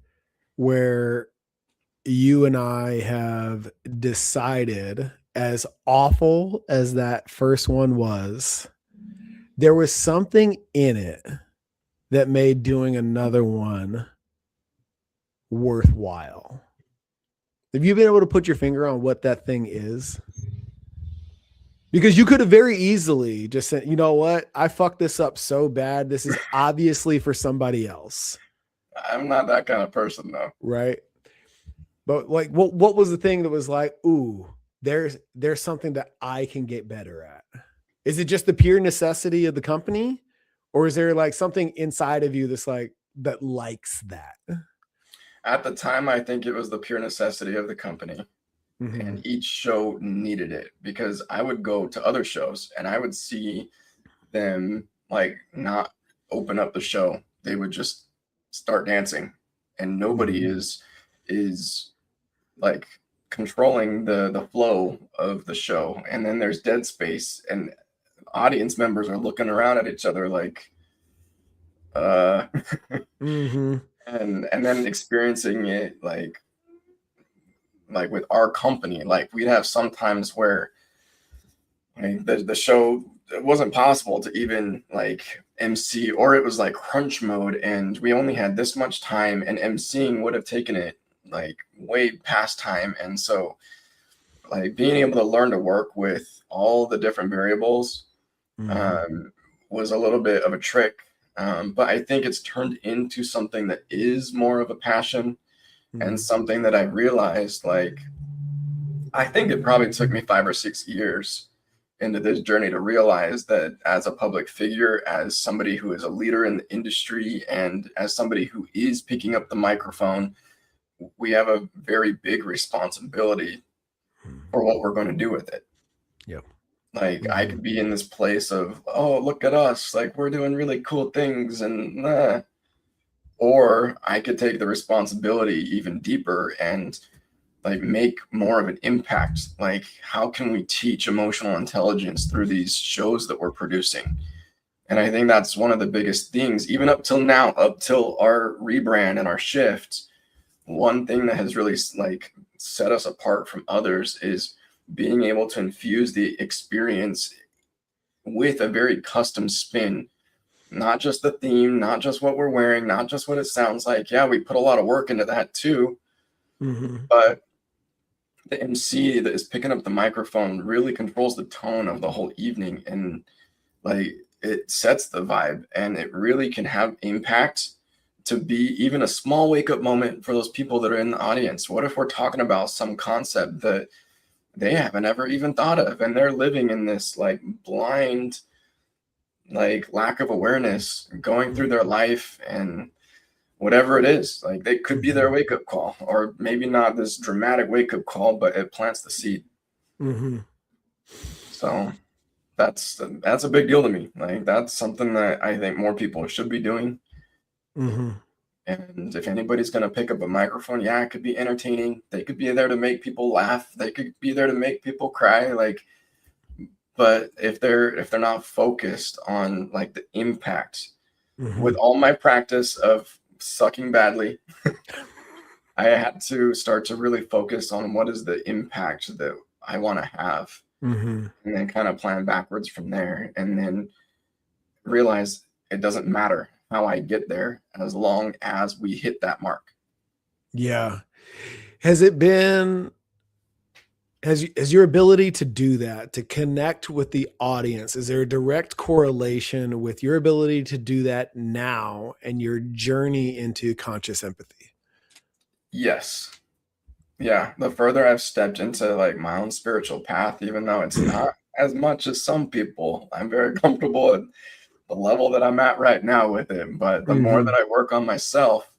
where you and I have decided, as awful as that first one was, there was something in it that made doing another one worthwhile. Have you been able to put your finger on what that thing is? Because you could have very easily just said, you know what? I fucked this up so bad. This is obviously for somebody else. I'm not that kind of person though. Right. But like, what was the thing that was like, ooh, there's something that I can get better at? Is it just the pure necessity of the company? Or is there like something inside of you that's like, that likes that? At the time, I think it was the pure necessity of the company. And each show needed it, because I would go to other shows and I would see them like not open up the show. They would just start dancing, and nobody is like controlling the flow of the show. And then there's dead space, and audience members are looking around at each other like, and then experiencing it like with our company. Like we'd have sometimes where the show, it wasn't possible to even like MC, or it was like crunch mode and we only had this much time, and MCing would have taken it like way past time. And so like being able to learn to work with all the different variables was a little bit of a trick. But I think it's turned into something that is more of a passion. And something that I realized, like, I think it probably took me 5 or 6 years into this journey to realize that as a public figure, as somebody who is a leader in the industry, and as somebody who is picking up the microphone we have a very big responsibility for what we're going to do with it. Yep. Like I could be in this place of, oh, look at us, like we're doing really cool things, and or I could take the responsibility even deeper and like make more of an impact. Like, how can we teach emotional intelligence through these shows that we're producing? And I think that's one of the biggest things, even up till now, up till our rebrand and our shift. One thing that has really like set us apart from others is being able to infuse the experience with a very custom spin. Not just the theme, not just what we're wearing, not just what it sounds like. Yeah, we put a lot of work into that too. But the MC that is picking up the microphone really controls the tone of the whole evening, and like it sets the vibe, and it really can have impact to be even a small wake up moment for those people that are in the audience. What if we're talking about some concept that they haven't ever even thought of, and they're living in this like blind, like lack of awareness going through their life, and whatever it is, like they could be their wake up call, or maybe not this dramatic wake up call, but it plants the seed. So that's a big deal to me. Like that's something that I think more people should be doing. And if anybody's going to pick up a microphone, yeah, it could be entertaining. They could be there to make people laugh. They could be there to make people cry. Like, but if they're not focused on like the impact, with all my practice of sucking badly, I had to start to really focus on what is the impact that I want to have, and then kind of plan backwards from there, and then realize it doesn't matter how I get there as long as we hit that mark. Yeah. Has your ability to do that, to connect with the audience, is there a direct correlation with your ability to do that now and your journey into conscious empathy? Yes. Yeah. The further I've stepped into like my own spiritual path, even though it's not as much as some people, I'm very comfortable at the level that I'm at right now with it. But the more that I work on myself,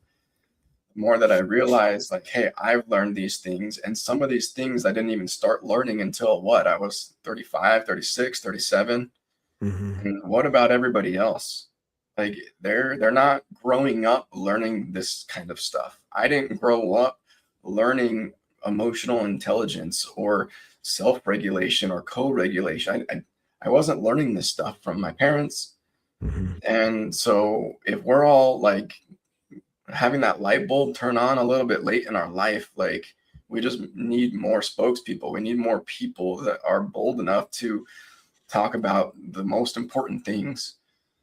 the more that I realize like, hey, I've learned these things, and some of these things I didn't even start learning until I was 35, 36, 37. And what about everybody else? Like they're not growing up learning this kind of stuff. I didn't grow up learning emotional intelligence or self-regulation or co-regulation. I wasn't learning this stuff from my parents. And so if we're all like having that light bulb turn on a little bit late in our life, like we just need more spokespeople. We need more people that are bold enough to talk about the most important things.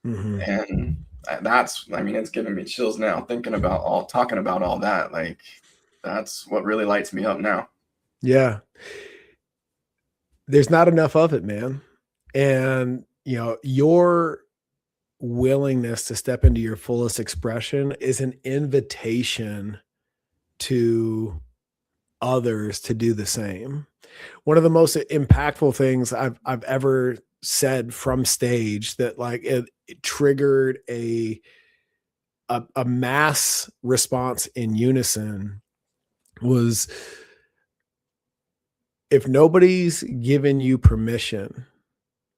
And that's, I mean, it's giving me chills now thinking about talking about all that. Like that's what really lights me up now. Yeah. There's not enough of it, man. And your willingness to step into your fullest expression is an invitation to others to do the same. One of the most impactful things I've ever said from stage that like it triggered a mass response in unison was, if nobody's given you permission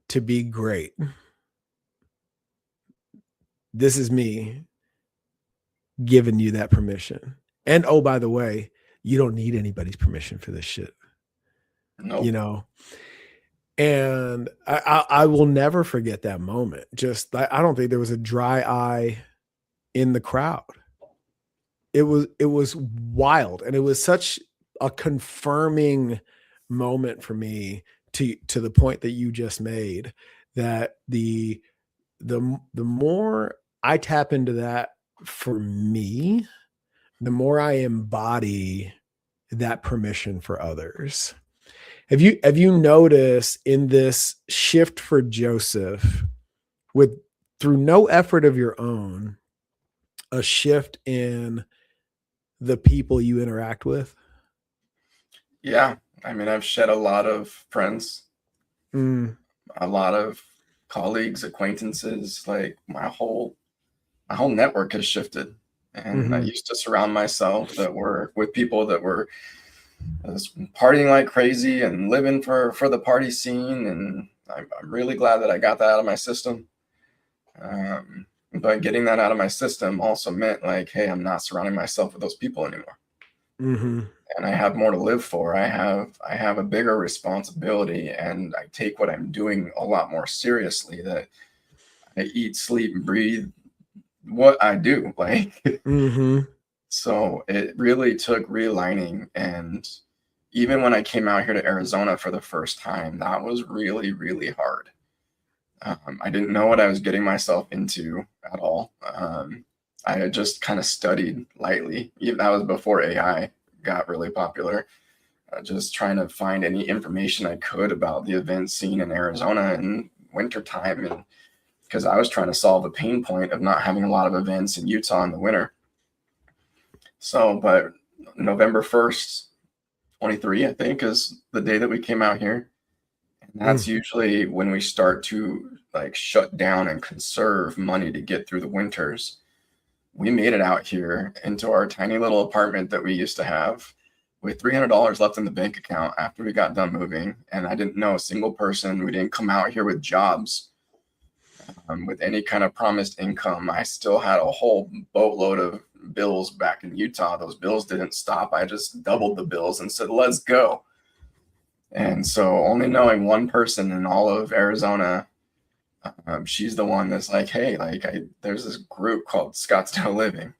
to be great, this is me giving you that permission. And oh, by the way, you don't need anybody's permission for this shit. Nope. And I will never forget that moment. Just, I don't think there was a dry eye in the crowd. It was wild. And it was such a confirming moment for me to the point that you just made, that the more I tap into that for me, the more I embody that permission for others. Have you noticed in this shift for Joseph, through no effort of your own, a shift in the people you interact with? Yeah. I mean, I've shed a lot of friends, a lot of colleagues, acquaintances, like my whole network has shifted. And I used to surround myself with people that were partying like crazy and living for the party scene. And I'm really glad that I got that out of my system. But getting that out of my system also meant like, hey, I'm not surrounding myself with those people anymore. And I have more to live for. I have a bigger responsibility, and I take what I'm doing a lot more seriously. That I eat, sleep, and breathe what I do. Like, so it really took realigning. And even when I came out here to Arizona for the first time, that was really, really hard. I didn't know what I was getting myself into at all. I had just kind of studied lightly. Even that was before AI got really popular. Just trying to find any information I could about the event scene in Arizona in wintertime. And because I was trying to solve the pain point of not having a lot of events in Utah in the winter. So, but November 1st, 23, I think, is the day that we came out here. And that's usually when we start to like shut down and conserve money to get through the winters. We made it out here into our tiny little apartment that we used to have with $300 left in the bank account after we got done moving. And I didn't know a single person. We didn't come out here with jobs, with any kind of promised income. I still had a whole boatload of bills back in Utah. Those bills didn't stop. I just doubled the bills and said, let's go. And so only knowing one person in all of Arizona, she's the one that's like, hey, like there's this group called Scottsdale Living.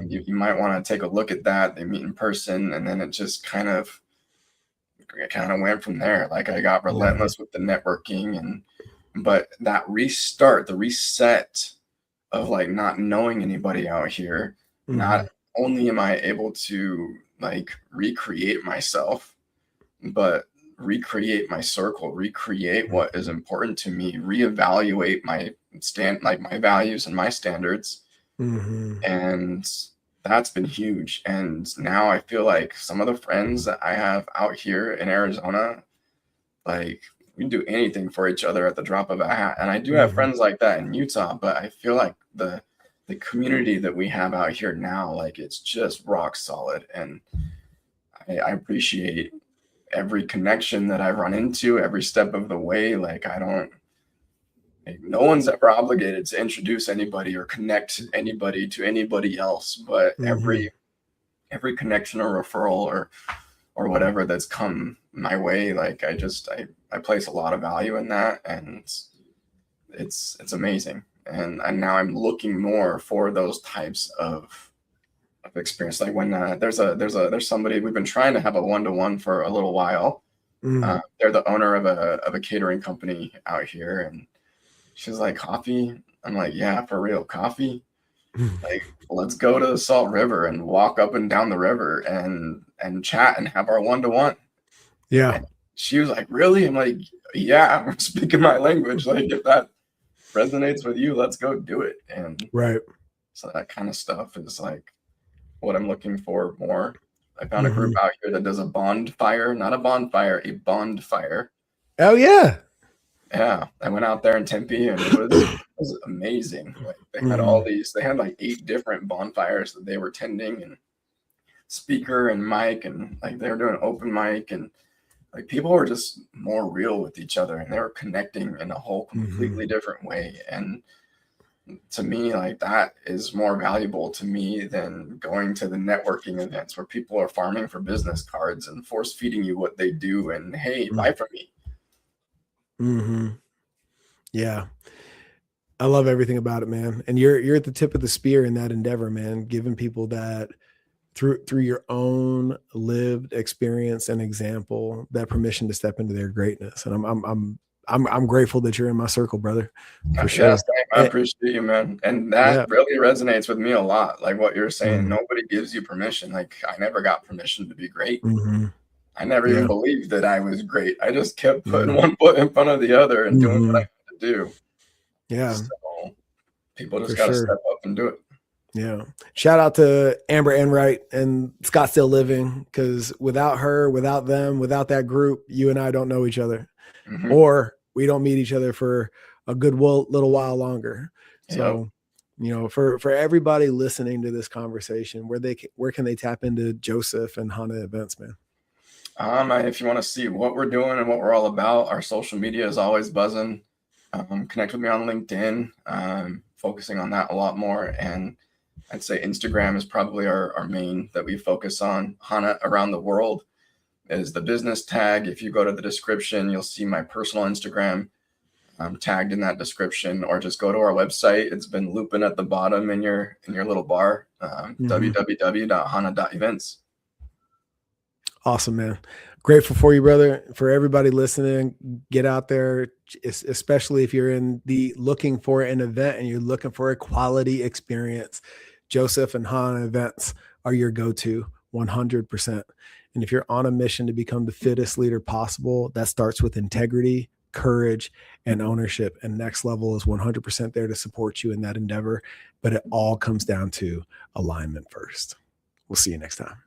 You might want to take a look at that. They meet in person. And then it just kind of went from there. Like I got relentless with the networking, but that restart, the reset of like not knowing anybody out here, not only am I able to like recreate myself, but recreate my circle, recreate what is important to me, reevaluate my my values and my standards. And that's been huge. And now I feel like some of the friends that I have out here in Arizona, like we can do anything for each other at the drop of a hat. And I do have friends like that in Utah, but I feel like the community that we have out here now, like it's just rock solid. And I appreciate every connection that I've run into every step of the way. Like no one's ever obligated to introduce anybody or connect anybody to anybody else, but every connection or referral or whatever that's come my way, like I place a lot of value in that, and it's amazing. And now I'm looking more for those types of experience. Like when there's somebody, we've been trying to have a one-to-one for a little while. They're the owner of a catering company out here, and she's like, coffee? I'm like, yeah, for real, coffee? Like, let's go to the Salt River and walk up and down the river and chat and have our one-to-one. Yeah. And she was like, really? I'm like, yeah, I'm speaking my language. Like, if that resonates with you, let's go do it. And so that kind of stuff is like what I'm looking for more. I found a group out here that does a bonfire, not a bonfire, a bonfire. Oh yeah. Yeah, I went out there in Tempe, and it was amazing. Like they had they had like 8 different bonfires that they were tending, and speaker and mic, and like they were doing open mic, and like people were just more real with each other, and they were connecting in a whole completely different way. And to me, like that is more valuable to me than going to the networking events where people are farming for business cards and force feeding you what they do, and hey, buy from me. Yeah. I love everything about it, man. And you're at the tip of the spear in that endeavor, man, giving people that through your own lived experience and example, that permission to step into their greatness. And I'm grateful that you're in my circle, brother. For sure. Yes, I appreciate you, man. And that really resonates with me a lot. Like what you're saying, nobody gives you permission. Like I never got permission to be great. I never even believed that I was great. I just kept putting one foot in front of the other and doing what I had to do. Yeah. So people just got to step up and do it. Yeah. Shout out to Amber Enright and Scottsdale Living, because without her, without them, without that group, you and I don't know each other, or we don't meet each other for a good little while longer. So For everybody listening to this conversation, where can they tap into Joseph and Hana Events, man? If you want to see what we're doing and what we're all about, our social media is always buzzing. Connect with me on LinkedIn, focusing on that a lot more. And I'd say Instagram is probably our main that we focus on. Hana Around the World is the business tag. If you go to the description, you'll see my personal Instagram tagged in that description, or just go to our website. It's been looping at the bottom in your little bar, www.hana.events. Awesome, man. Grateful for you, brother. For everybody listening, get out there, especially if you're looking for an event and you're looking for a quality experience. Joseph and Hana Events are your go-to 100%. And if you're on a mission to become the fittest leader possible, that starts with integrity, courage, and ownership. And Next Level is 100% there to support you in that endeavor. But it all comes down to alignment first. We'll see you next time.